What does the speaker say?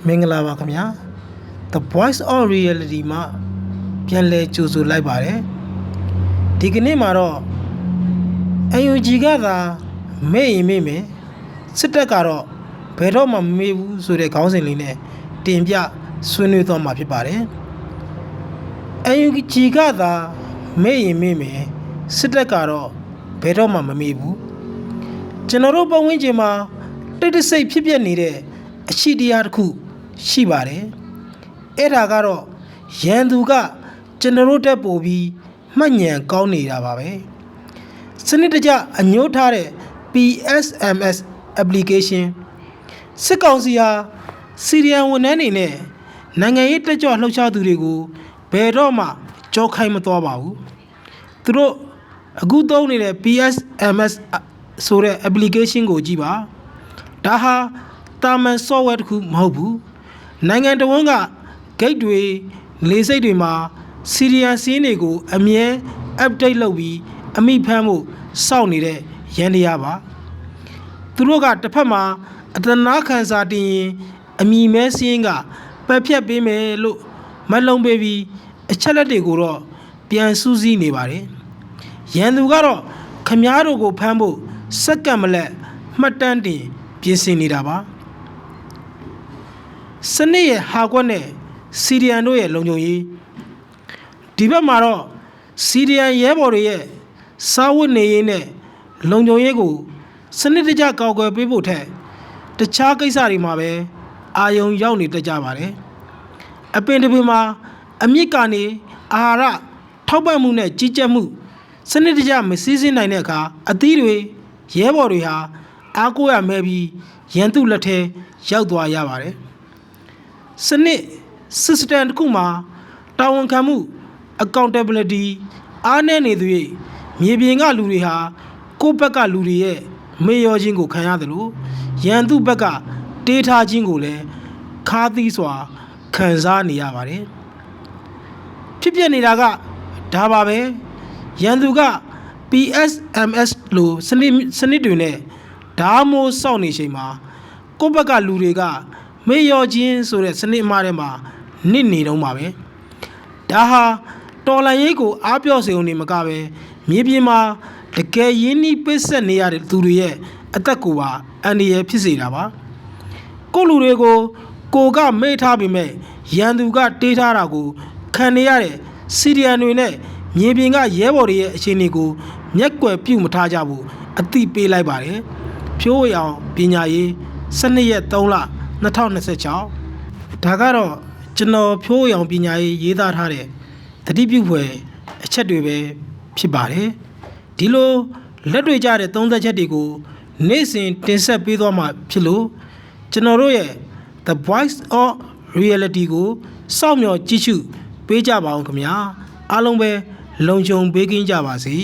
မင်္ဂလာပါခင်ဗျာ The Voice of Reality မှာပြန်လည်ကြိုဆိုလိုက်ပါတယ်ဒီကနေ့မှာတော့ UNG ကသာမေ့ရင်မေ့မယ်စစ်တပ်ကတော့ဘယ်တော့မှမမေ့ဘူးဆိုတဲ့ခေါင်းစဉ်လေးနဲ့တင်ပြဆွေးနွေးသွားမှာဖြစ်ပါတယ် UNG ကသာမေ့ရင်မေ့မယ်စစ်တပ်ကတော့ဘယ်တော့မှမမေ့ဘူးကျွန်တော်တို့ပတ်ဝန်းကျင်မှာတိတ်တဆိတ်ဖြစ်ပျက်နေတဲ့အရှိတရားတစ်ခုရှိပါတယ်အဲ့ဒါကတော့ရန်သူကကျွန်တော်တို့တက်ပို့ပြီးမှတ်ဉဏ်ကောင်းနေတာပါပဲစနစ်တကျအညှိုးထားတဲ့ PSMS application စစ်ကောင်စီဟာစီရီယံဝန်ထမ်းတွေနဲ့နိုင်ငံရေးတက်ကြွလှုပ်ရှားသူတွေကိုဘယ်တော့မှကြောခိုင်းမသွားပါဘူးသူတို့အခုသုံးနေတဲ့ PSMS ဆိုတဲ့ application ကိုကြည့်ပါဒါဟာတာမန် software တစ်ခုမဟုတ်ဘူးနိုင်ငံတော်ဝန်က gate တွေလေဆိပ်တွေမှာစီရီယံစီးတွေကိုအမြဲ update လုပ်ပြီးအမိဖမ်းဖို့စောင့်နေတဲ့ရန်တရားပါသူတို့ကတစ်ဖက်မှာအတနာခံစာတင်ရင်အမိမဲစင်းကပတ်ဖြတ်ပေးမယ်လို့မလုံးပေးပြီးအချက်လက်တွေကိုတော့ပြန်စူးစီးနေပါတယ်ရန်သူကတော့ခမားတို့ကိုဖမ်းဖို့စက္ကန့်မလက်မှတ်တမ်းတင်ပြင်ဆင်နေတာပါစနစ်ရဲ့ဟာကွက်နဲ့စီရီယံတို့ရဲ့လုံခြုံရေးဒီဘက်မှာတော့စီရီယံရဲဘော်တွေရဲ့စားဝတ်နေရေးနဲ့လုံခြုံရေးကိုစနစ်တကျကောက်ွယ်ပေးဖို့ထက်တခြားကိစ္စတွေမှာပဲအာယုံရောက်နေတတ်ကြပါတယ်အပင်တပင်မှာအမြင့်ကနေအာဟာရထောက်ပံ့မှုနဲ့ကြီးကြပ်မှုစနစ်တကျမစည်းစင်းနိုင်တဲ့အခါအသီးတွေရဲဘော်တွေဟာအားကိုးရမဲ့ပြီးရန်သူလက်ထဲရောက်သွားရပါတယ်စနစ် system တစ်ခုမှာတာဝန်ခံမှု accountability အားနည်းနေသူရဲ့မြေပြင်ကလူတွေဟာကိုယ့်ဘက်ကလူတွေရဲ့မေ့လျောခြင်းကိုခံရတယ်လို့ရန်သူဘက်ကတေးထားခြင်းကိုလည်းခါးသီးစွာခံစားနေရပါတယ်ဖြစ်ပျက်နေတာကဒါပါပဲရန်သူက PSMS လို့စနစ်တွေနဲ့ဓာမိုးစောင့်နေချိန်မှာကိုယ့်ဘက်ကလူတွေကမေ့လျောခြင်းဆိုတဲ့စနစ်အမှားထဲမှာနစ်နေတော့မှာပဲဒါဟာတော်လန်ရေးကိုအားပြော့စေုံနေမကပဲမြေပြင်မှာတကယ်ရင်းနှီးပိတ်ဆက်နေရတဲ့သူတွေရဲ့အသက်ကိုပါအန္တရာယ်ဖြစ်စေတာပါကိုလူတွေကိုကိုကမေ့ထားပေမဲ့ရန်သူကတေးထားတာကိုခံနေရတဲ့စီရီယံတွေနဲ့မြေပြင်ကရဲဘော်တွေရဲ့အခြေအနေကိုမျက်ကွယ်ပြုတ်မထားကြဘူးအသိပေးလိုက်ပါတယ်ဖြိုးဝေအောင်ပညာရေး12ရက်3လ2026ဒါကတော့ကျွန်တော်ဖြိုးဝေအောင်ပညာရေးရေးသားထားတဲ့တတိပြုဖွယ်အချက်တွေပဲဖြစ်ပါတယ်ဒီလိုလက်တွေ့ကြတဲ့သုံးသက်ချက်တွေကိုနေ့စဉ်တင်ဆက်ပေးသွားမှာဖြစ်လို့ကျွန်တော်တို့ရဲ့ The Voice of Reality ကိုစောင့်မျှော်ကြည့်ရှုပေးကြပါအောင်ခင်ဗျာအားလုံးပဲလုံခြုံပေးကင်းကြပါစေ